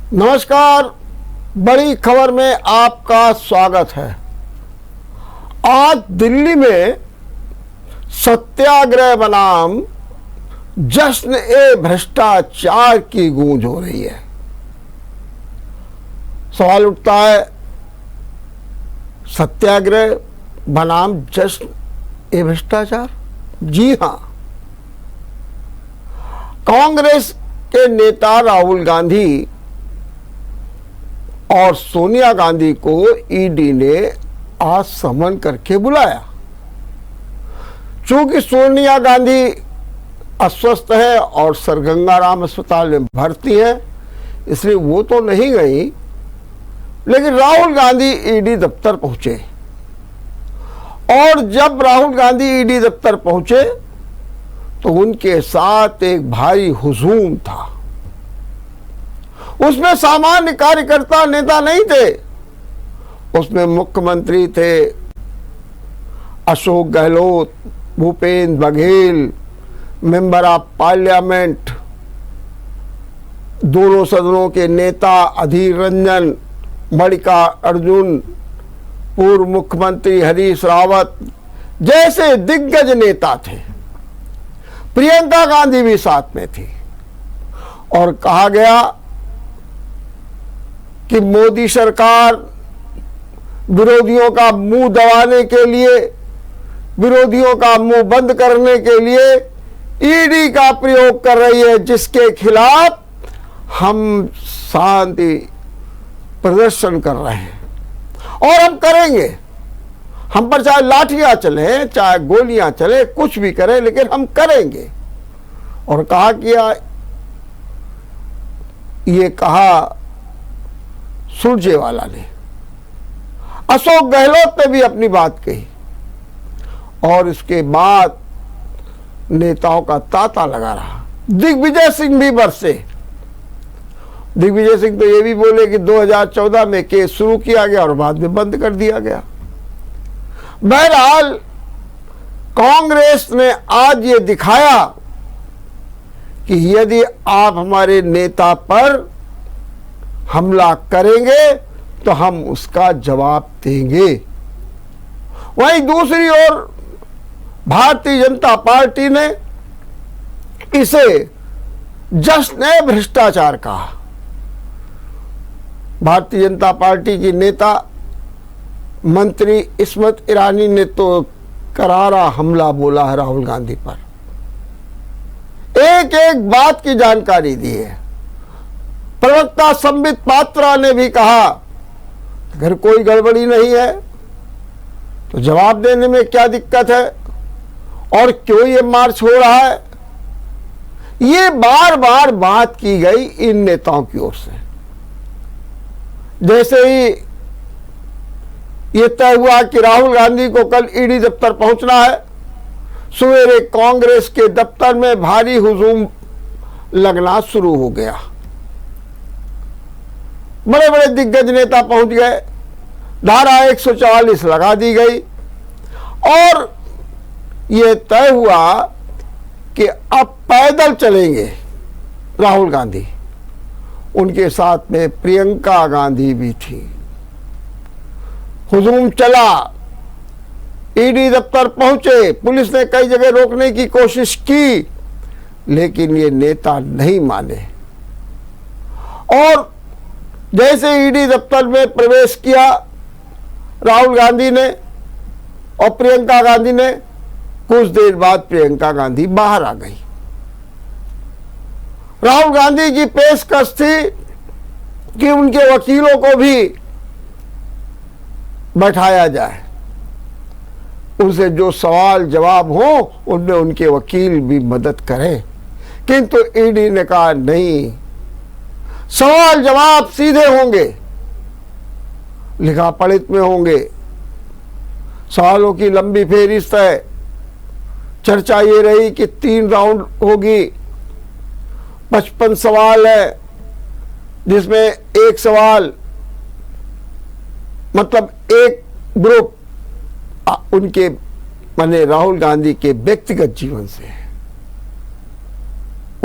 नमस्कार। बड़ी खबर में आपका स्वागत है। आज दिल्ली में सत्याग्रह बनाम जश्न ए भ्रष्टाचार की गूंज हो रही है। सवाल उठता है, सत्याग्रह बनाम जश्न ए भ्रष्टाचार? जी हां, कांग्रेस के नेता राहुल गांधी और सोनिया गांधी को ईडी ने आज समन करके बुलाया। चूंकि सोनिया गांधी अस्वस्थ है और सर गंगाराम अस्पताल में भर्ती है, इसलिए वो तो नहीं गई, लेकिन राहुल गांधी ईडी दफ्तर पहुंचे। और जब राहुल गांधी ईडी दफ्तर पहुंचे तो उनके साथ एक भारी हुजूम था। उसमें सामान्य कार्यकर्ता नेता नहीं थे, उसमें मुख्यमंत्री थे Ashok Gehlot, Bhupendra Baghel, member of parliament, दोनों सदनों के नेता अधीर रंजन, मल्लिकार्जुन, पूर्व मुख्यमंत्री हरीश रावत जैसे दिग्गज नेता थे। प्रियंका गांधी भी साथ में थी। और कहा गया कि मोदी सरकार विरोधियों का मुंह दबाने के लिए, विरोधियों का मुंह बंद करने के लिए ईडी का प्रयोग कर रही है, जिसके खिलाफ हम शांति प्रदर्शन कर रहे हैं और हम करेंगे। हम पर चाहे लाठियां चले, चाहे गोलियां चले, कुछ भी करें, लेकिन हम करेंगे। और कहा किया, ये कहा सुरजेवाला ने। अशोक गहलोत ने भी अपनी बात कही और इसके बाद नेताओं का तांता लगा रहा। दिग्विजय सिंह भी बरसे। दिग्विजय सिंह तो ये भी बोले कि 2014 में केस शुरू किया गया और बाद में बंद कर दिया गया। बहरहाल कांग्रेस ने आज ये दिखाया कि यदि आप हमारे नेता पर हमला करेंगे तो हम उसका जवाब देंगे। वहीं दूसरी ओर भारतीय जनता पार्टी ने इसे जश्न भ्रष्टाचार कहा। भारतीय जनता पार्टी की नेता मंत्री स्मृति ईरानी ने तो करारा हमला बोला है राहुल गांधी पर। एक एक बात की जानकारी दी है। प्रवक्ता संबित पात्रा ने भी कहा, अगर कोई गड़बड़ी नहीं है तो जवाब देने में क्या दिक्कत है और क्यों ये मार्च हो रहा है। ये बार बार बात की गई इन नेताओं की ओर से। जैसे ही ये तय हुआ कि राहुल गांधी को कल ईडी दफ्तर पहुंचना है, सवेरे कांग्रेस के दफ्तर में भारी हुजूम लगना शुरू हो गया। बड़े बड़े दिग्गज नेता पहुंच गए, धारा 144 लगा दी गई और यह तय हुआ कि अब पैदल चलेंगे राहुल गांधी। उनके साथ में प्रियंका गांधी भी थी। हुजूम चला, ईडी दफ्तर पहुंचे। पुलिस ने कई जगह रोकने की कोशिश की, लेकिन ये नेता नहीं माने। और जैसे ईडी दफ्तर में प्रवेश किया राहुल गांधी ने और प्रियंका गांधी ने, कुछ देर बाद प्रियंका गांधी बाहर आ गई। राहुल गांधी की पेशकश थी कि उनके वकीलों को भी बैठाया जाए, उनसे जो सवाल जवाब हो उनमें उनके वकील भी मदद करें। किंतु ईडी ने कहा नहीं, सवाल जवाब सीधे होंगे, लिखा पढ़ित में होंगे। सवालों की लंबी फेहरिस्त है। चर्चा ये रही कि 3 राउंड होगी, 55 सवाल है, जिसमें एक सवाल मतलब एक ग्रुप उनके माने राहुल गांधी के व्यक्तिगत जीवन से है,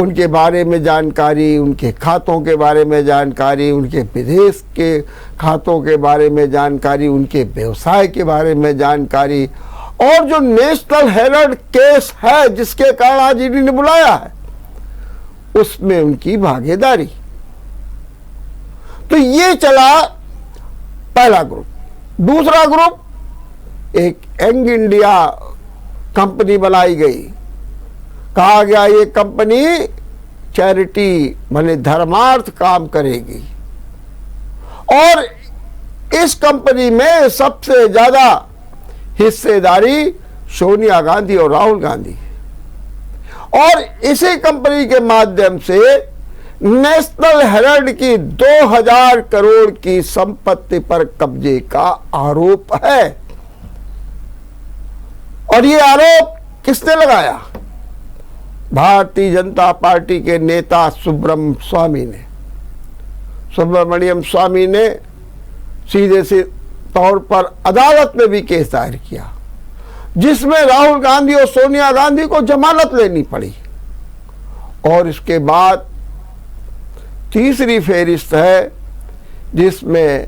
उनके बारे में जानकारी, उनके खातों के बारे में जानकारी, उनके विदेश के खातों के बारे में जानकारी, उनके व्यवसाय के बारे में जानकारी, और जो नेशनल हेराल्ड केस है जिसके कारण आज ईडी ने बुलाया है उसमें उनकी भागीदारी। तो ये चला पहला ग्रुप। दूसरा ग्रुप, एक यंग इंडिया कंपनी बनाई गई। कहा गया ये कंपनी चैरिटी माने धर्मार्थ काम करेगी, और इस कंपनी में सबसे ज्यादा हिस्सेदारी सोनिया गांधी और राहुल गांधी, और इसी कंपनी के माध्यम से नेशनल हेराल्ड की 2000 करोड़ की संपत्ति पर कब्जे का आरोप है। और ये आरोप किसने लगाया? भारतीय जनता पार्टी के नेता सुब्रमण्यम स्वामी ने सीधे से तौर पर अदालत में भी केस दायर किया, जिसमें राहुल गांधी और सोनिया गांधी को जमानत लेनी पड़ी। और इसके बाद तीसरी फेरिस्त है जिसमें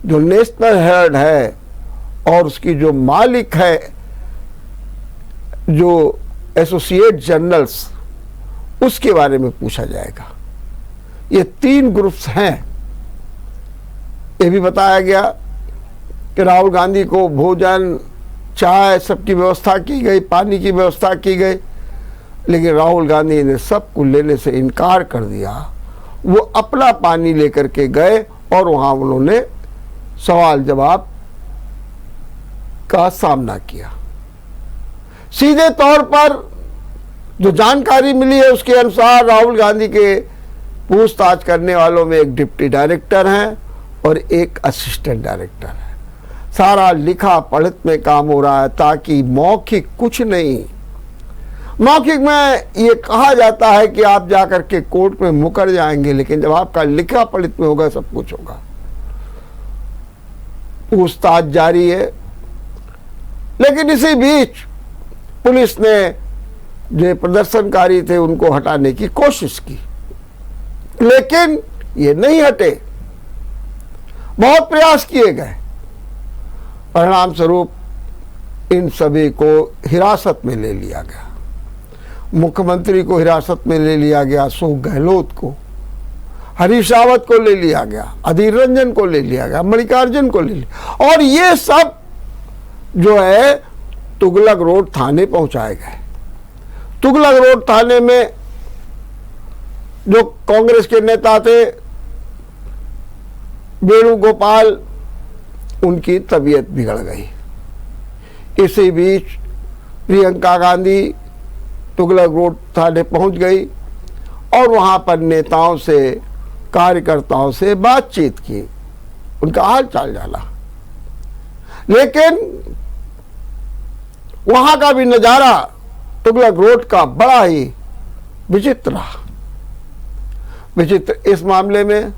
जो नेशनल हेराल्ड है और उसकी जो मालिक है जो एसोसिएट जर्नल्स, उसके बारे में पूछा जाएगा। ये 3 ग्रुप्स हैं। ये भी बताया गया कि राहुल गांधी को भोजन, चाय सबकी व्यवस्था की गई, पानी की व्यवस्था की गई, लेकिन राहुल गांधी ने सबको लेने से इनकार कर दिया। वो अपना पानी लेकर के गए और वहां उन्होंने सवाल जवाब का सामना किया। सीधे तौर पर जो जानकारी मिली है उसके अनुसार राहुल गांधी के पूछताछ करने वालों में एक डिप्टी डायरेक्टर हैं और एक असिस्टेंट डायरेक्टर है। सारा लिखा पढ़ित में काम हो रहा है, ताकि मौखिक कुछ नहीं। मौखिक में ये कहा जाता है कि आप जाकर के कोर्ट में मुकर जाएंगे, लेकिन जब आपका लिखा पढ़ित में होगा सब कुछ होगा। पूछताछ जारी है, लेकिन इसी बीच पुलिस ने जो प्रदर्शनकारी थे उनको हटाने की कोशिश की, लेकिन ये नहीं हटे। बहुत प्रयास किए गए, परिणाम स्वरूप इन सभी को हिरासत में ले लिया गया। मुख्यमंत्री को हिरासत में ले लिया गया, अशोक गहलोत को, हरीश रावत को ले लिया गया, अधीर रंजन को ले लिया गया, मल्लिकार्जुन को ले लिया, और ये सब जो है तुगलक रोड थाने पहुंचाए गए। तुगलक रोड थाने में जो कांग्रेस के नेता थे वेणुगोपाल, उनकी तबीयत बिगड़ गई। इसी बीच प्रियंका गांधी तुगलक रोड थाने पहुंच गई और वहां पर नेताओं से, कार्यकर्ताओं से बातचीत की, उनका हाल चाल जाना। लेकिन वहां का भी नजारा तुगलक रोड का बड़ा ही विचित्र रहा। विचित्र इस मामले में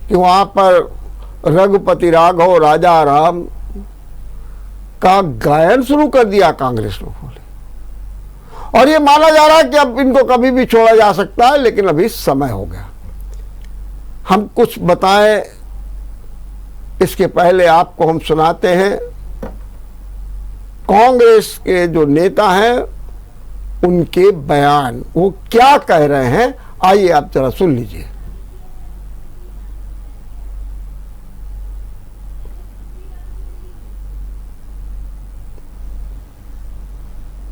कि वहां पर रघुपति राघव राजा राम का गायन शुरू कर दिया कांग्रेस लोगों ने, और ये माना जा रहा है कि अब इनको कभी भी छोड़ा जा सकता है, लेकिन अभी समय हो गया। हम कुछ बताएं इसके पहले आपको हम सुनाते हैं कांग्रेस के जो नेता हैं उनके बयान, वो क्या कह रहे हैं। आइए आप जरा सुन लीजिए।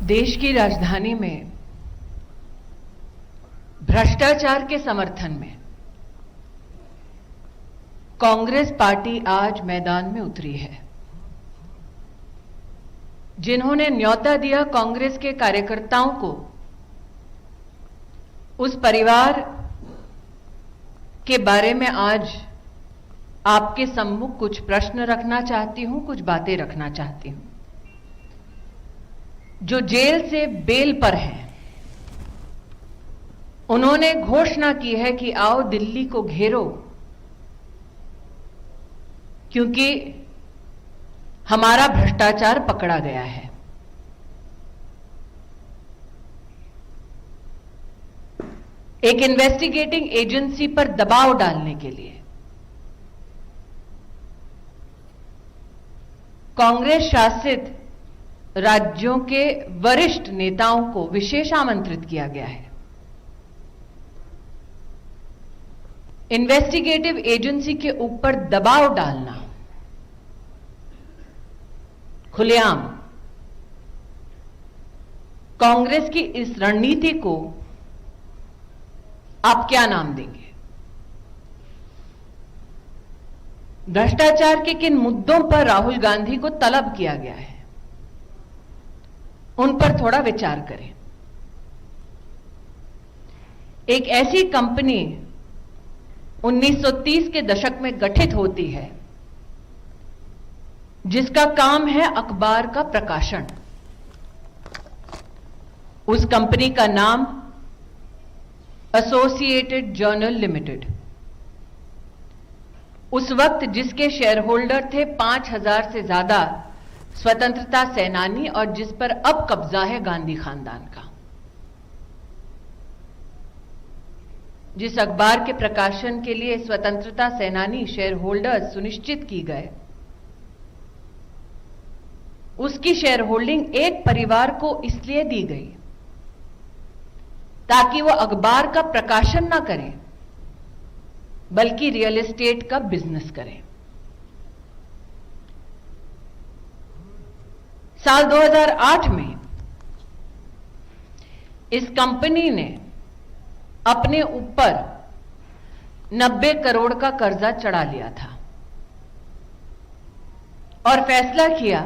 देश की राजधानी में भ्रष्टाचार के समर्थन में कांग्रेस पार्टी आज मैदान में उतरी है। जिन्होंने न्योता दिया कांग्रेस के कार्यकर्ताओं को, उस परिवार के बारे में आज आपके सम्मुख कुछ प्रश्न रखना चाहती हूं, कुछ बातें रखना चाहती हूं। जो जेल से बेल पर हैं, उन्होंने घोषणा की है कि आओ दिल्ली को घेरो, क्योंकि हमारा भ्रष्टाचार पकड़ा गया है। एक इन्वेस्टिगेटिंग एजेंसी पर दबाव डालने के लिए कांग्रेस शासित राज्यों के वरिष्ठ नेताओं को विशेष आमंत्रित किया गया है। इन्वेस्टिगेटिव एजेंसी के ऊपर दबाव डालना खुलेआम कांग्रेस की इस रणनीति को आप क्या नाम देंगे? भ्रष्टाचार के किन मुद्दों पर राहुल गांधी को तलब किया गया है, उन पर थोड़ा विचार करें। एक ऐसी कंपनी 1930 के दशक में गठित होती है जिसका काम है अखबार का प्रकाशन। उस कंपनी का नाम एसोसिएटेड जर्नल लिमिटेड। उस वक्त जिसके शेयर होल्डर थे 5000 से ज्यादा स्वतंत्रता सेनानी और जिस पर अब कब्जा है गांधी खानदान का। जिस अखबार के प्रकाशन के लिए स्वतंत्रता सेनानी शेयर होल्डर्स सुनिश्चित की गए, उसकी शेयर होल्डिंग एक परिवार को इसलिए दी गई ताकि वो अखबार का प्रकाशन ना करें बल्कि रियल एस्टेट का बिजनेस करें। साल 2008 में इस कंपनी ने अपने ऊपर 90 करोड़ का कर्जा चढ़ा लिया था और फैसला किया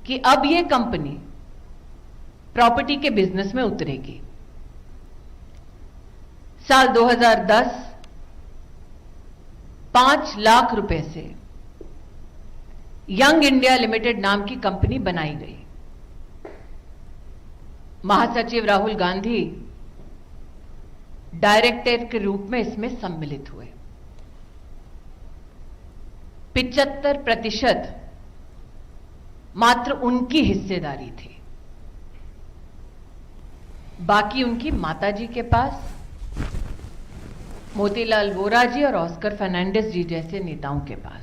कि अब यह कंपनी प्रॉपर्टी के बिजनेस में उतरेगी। साल 2010 5 लाख रुपए से यंग इंडिया लिमिटेड नाम की कंपनी बनाई गई। महासचिव राहुल गांधी डायरेक्टर के रूप में इसमें सम्मिलित हुए। 75% मात्र उनकी हिस्सेदारी थी, बाकी उनकी माताजी के पास, मोतीलाल वोरा जी और ऑस्कर फर्नांडिस जी जैसे नेताओं के पास।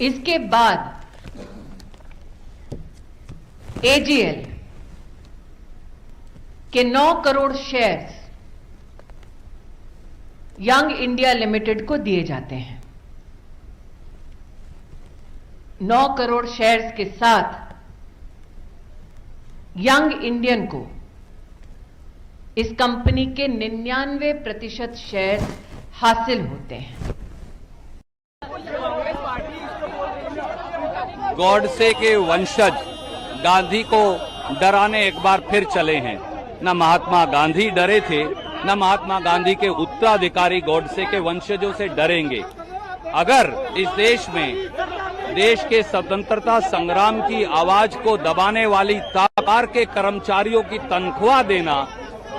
इसके बाद एजीएल के 9 crore shares young India limited को दिए जाते हैं। 9 करोड़ शेयर्स के साथ यंग इंडियन को इस कंपनी के 99% शेयर हासिल होते हैं। गॉडसे के वंशज गांधी को डराने एक बार फिर चले हैं। न महात्मा गांधी डरे थे, न महात्मा गांधी के उत्तराधिकारी गॉडसे के वंशजों से डरेंगे। अगर इस देश में देश के स्वतंत्रता संग्राम की आवाज को दबाने वाली अखबार के कर्मचारियों की तनख्वाह देना,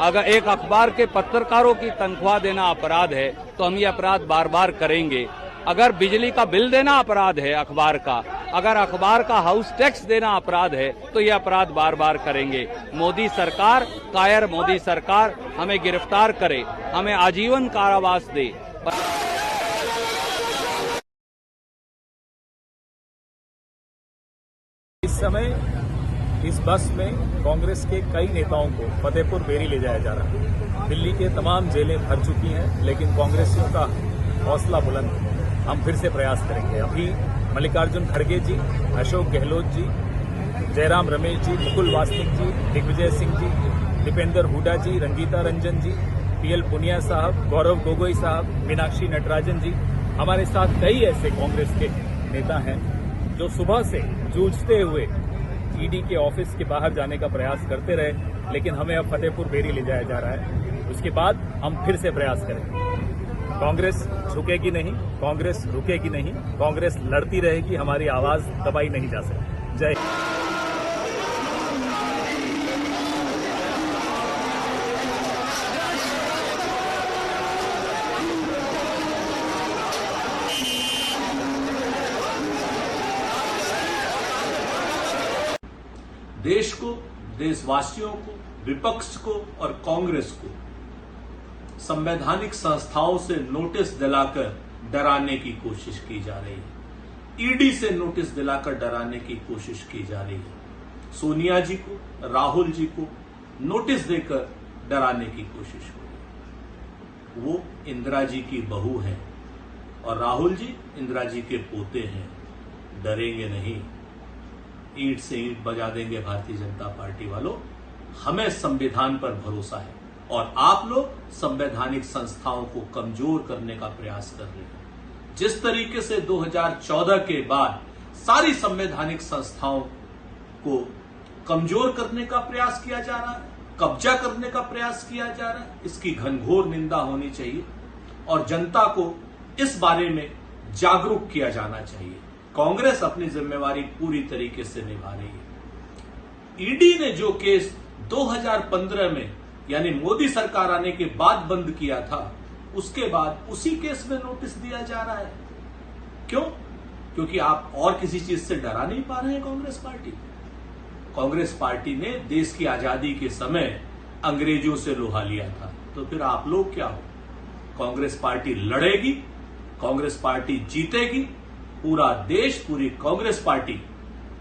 अगर एक अखबार के पत्रकारों की तनख्वाह देना अपराध है तो हम ये अपराध बार बार करेंगे। अगर बिजली का बिल देना अपराध है अखबार का, अगर अखबार का हाउस टैक्स देना अपराध है तो ये अपराध बार बार करेंगे। मोदी सरकार, कायर मोदी सरकार हमें गिरफ्तार करे, हमें आजीवन कारावास दे। इस समय इस बस में कांग्रेस के कई नेताओं को फतेहपुर बेरी ले जाया जा रहा है। दिल्ली के तमाम जेलें भर चुकी हैं, लेकिन कांग्रेसियों का हौसला बुलंद है। हम फिर से प्रयास करेंगे। अभी मल्लिकार्जुन खड़गे जी, अशोक गहलोत जी, जयराम रमेश जी, मुकुल वासनिक जी, दिग्विजय सिंह जी, दीपेंद्र हुडा जी, रंगीता रंजन जी, पीएल पुनिया साहब, गौरव गोगोई साहब, मीनाक्षी नटराजन जी, हमारे साथ कई ऐसे कांग्रेस के नेता हैं जो सुबह से जूझते हुए ईडी के ऑफिस के बाहर जाने का प्रयास करते रहे, लेकिन हमें अब फतेहपुर बेरी ले जाया जा रहा है। उसके बाद हम फिर से प्रयास करेंगे। कांग्रेस झुकेगी नहीं, कांग्रेस रुकेगी नहीं, कांग्रेस लड़ती रहेगी, हमारी आवाज दबाई नहीं जा सकती। जय देश को, देशवासियों को विपक्ष को और कांग्रेस को संवैधानिक संस्थाओं से नोटिस दिलाकर डराने की कोशिश की जा रही है। ईडी से नोटिस दिलाकर डराने की कोशिश की जा रही है। सोनिया जी को, राहुल जी को नोटिस देकर डराने की कोशिश हो रही है। वो इंदिरा जी की बहू है और राहुल जी इंदिरा जी के पोते हैं। डरेंगे नहीं, ईंट से ईंट बजा देंगे भारतीय जनता पार्टी वालों। हमें संविधान पर भरोसा है और आप लोग संवैधानिक संस्थाओं को कमजोर करने का प्रयास कर रहे हैं। जिस तरीके से 2014 के बाद सारी संवैधानिक संस्थाओं को कमजोर करने का प्रयास किया जा रहा है, कब्जा करने का प्रयास किया जा रहा है, इसकी घनघोर निंदा होनी चाहिए और जनता को इस बारे में जागरूक किया जाना चाहिए। कांग्रेस अपनी जिम्मेवारी पूरी तरीके से निभा रही है। ईडी ने जो केस 2015 में यानी मोदी सरकार आने के बाद बंद किया था, उसके बाद उसी केस में नोटिस दिया जा रहा है। क्यों? क्योंकि आप और किसी चीज से डरा नहीं पा रहे हैं कांग्रेस पार्टी। कांग्रेस पार्टी ने देश की आजादी के समय अंग्रेजों से लोहा लिया था, तो फिर आप लोग क्या हो? कांग्रेस पार्टी लड़ेगी, कांग्रेस पार्टी जीतेगी। पूरा देश, पूरी कांग्रेस पार्टी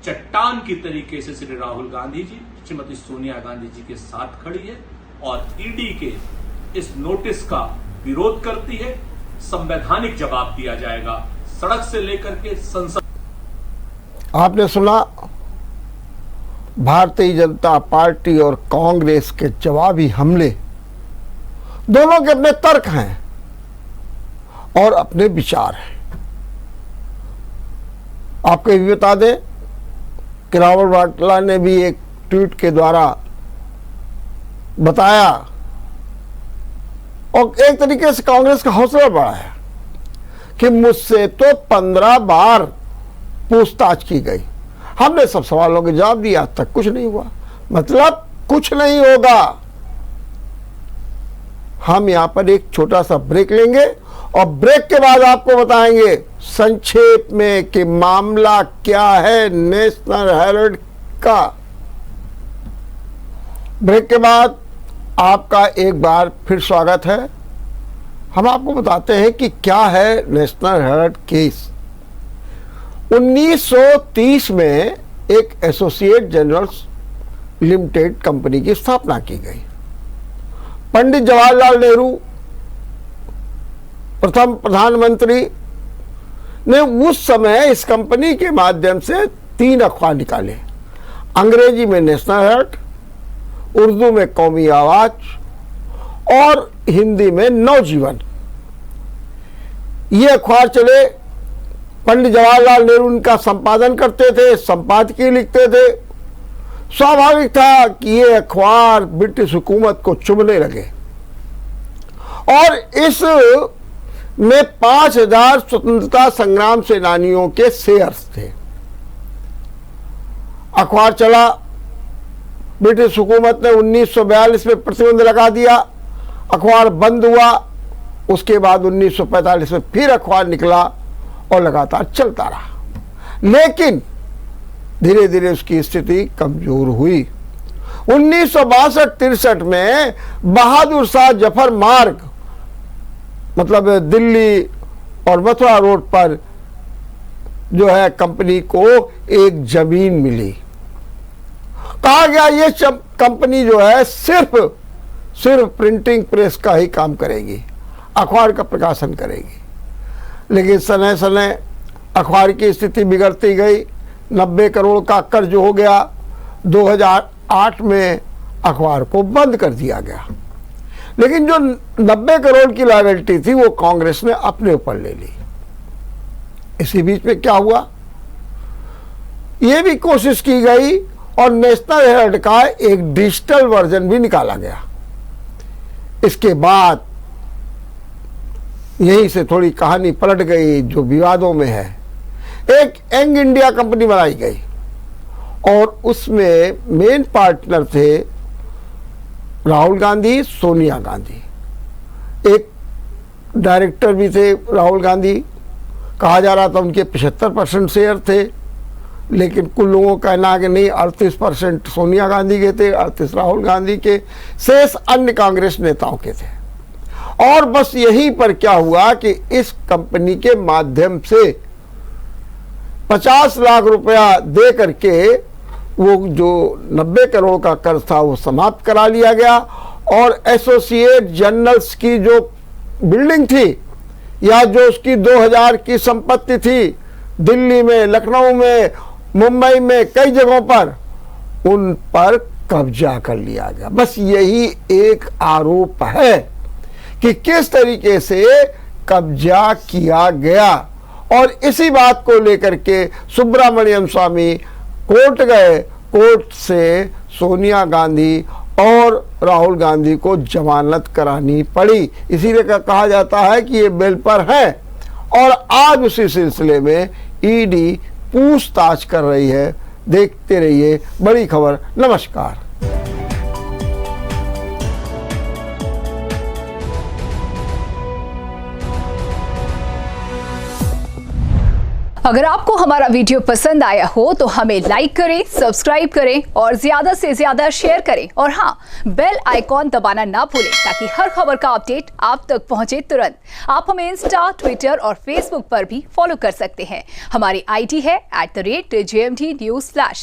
चट्टान की तरीके से श्री राहुल गांधी जी, श्रीमती सोनिया गांधी जी के साथ खड़ी है और ईडी के इस नोटिस का विरोध करती है। संवैधानिक जवाब दिया जाएगा, सड़क से लेकर के संसद। आपने सुना भारतीय जनता पार्टी और कांग्रेस के जवाबी हमले। दोनों के अपने तर्क हैं और अपने विचार हैं। आपको ये भी बता दें कि राहुल वाड्रा ने भी एक ट्वीट के द्वारा बताया और एक तरीके से कांग्रेस का हौसला बढ़ाया कि मुझसे तो 15 बार पूछताछ की गई, हमने सब सवालों के जवाब दिया, आज तक कुछ नहीं हुआ। मतलब कुछ नहीं होगा। हम यहां पर एक छोटा सा ब्रेक लेंगे और ब्रेक के बाद आपको बताएंगे संक्षेप में कि मामला क्या है नेशनल हेराल्ड का। ब्रेक के बाद आपका एक बार फिर स्वागत है। हम आपको बताते हैं कि क्या है नेशनल हेराल्ड केस। 1930 में एक एसोसिएट जनरल्स लिमिटेड कंपनी की स्थापना की गई। पंडित जवाहरलाल नेहरू प्रथम प्रधानमंत्री ने उस समय इस कंपनी के माध्यम से 3 अखबार निकाले। अंग्रेजी में नेशनल हेराल्ड, उर्दू में कौमी आवाज और हिंदी में नवजीवन। ये अखबार चले। पंडित जवाहरलाल नेहरू इनका संपादन करते थे, संपादकीय लिखते थे। स्वाभाविक था कि ये अखबार ब्रिटिश हुकूमत को चुभने लगे और इस में 5000 स्वतंत्रता संग्राम सेनानियों के शेयर्स थे। अखबार चला। ब्रिटिश हुकूमत ने 1942 में प्रतिबंध लगा दिया, अखबार बंद हुआ। उसके बाद 1945 में फिर अखबार निकला और लगातार चलता रहा, लेकिन धीरे धीरे उसकी स्थिति कमजोर हुई। 1962-63 में बहादुर शाह जफर मार्ग, मतलब दिल्ली और मथुरा रोड पर जो है कंपनी को एक जमीन मिली। कहा गया ये कंपनी जो है सिर्फ प्रिंटिंग प्रेस का ही काम करेगी, अखबार का प्रकाशन करेगी। लेकिन सने सने अखबार की स्थिति बिगड़ती गई। 90 करोड़ का कर्ज हो गया। 2008 में अखबार को बंद कर दिया गया। लेकिन जो 90 करोड़ की लायबिलिटी थी वो कांग्रेस ने अपने ऊपर ले ली। इसी बीच में क्या हुआ, ये भी कोशिश की गई और नेशनल हेराल्ड का एक डिजिटल वर्जन भी निकाला गया। इसके बाद यहीं से थोड़ी कहानी पलट गई जो विवादों में है। एक यंग इंडिया कंपनी बनाई गई और उसमें मेन पार्टनर थे राहुल गांधी, सोनिया गांधी। एक डायरेक्टर भी थे राहुल गांधी। कहा जा रहा था उनके 75% शेयर थे। लेकिन कुछ लोगों का कहना है कि नहीं, 38% सोनिया गांधी के थे, 38 राहुल गांधी के, शेष अन्य कांग्रेस नेताओं के थे। और बस यहीं पर क्या हुआ कि इस कंपनी के माध्यम से 50 लाख रुपया दे करके वो जो 90 करोड़ का कर्ज था वो समाप्त करा लिया गया। और एसोसिएट जर्नल्स की जो बिल्डिंग थी या जो उसकी 2000 की संपत्ति थी, दिल्ली में, लखनऊ में, मुंबई में, कई जगहों पर, उन पर कब्जा कर लिया गया। बस यही एक आरोप है कि किस तरीके से कब्जा किया गया। और इसी बात को लेकर के सुब्रमण्यम स्वामी कोर्ट गए, कोर्ट से सोनिया गांधी और राहुल गांधी को जमानत करानी पड़ी। इसीलिए कहा जाता है कि ये बेल पर है। और आज उसी सिलसिले में ईडी पूछताछ कर रही है। देखते रहिए बड़ी खबर। नमस्कार। अगर आपको हमारा वीडियो पसंद आया हो तो हमें लाइक करें, सब्सक्राइब करें और ज्यादा से ज्यादा शेयर करें। और हाँ, बेल आइकॉन दबाना ना भूलें ताकि हर खबर का अपडेट आप तक पहुंचे तुरंत। आप हमें इंस्टा, ट्विटर और फेसबुक पर भी फॉलो कर सकते हैं। हमारी आईडी है @JMT News Flash।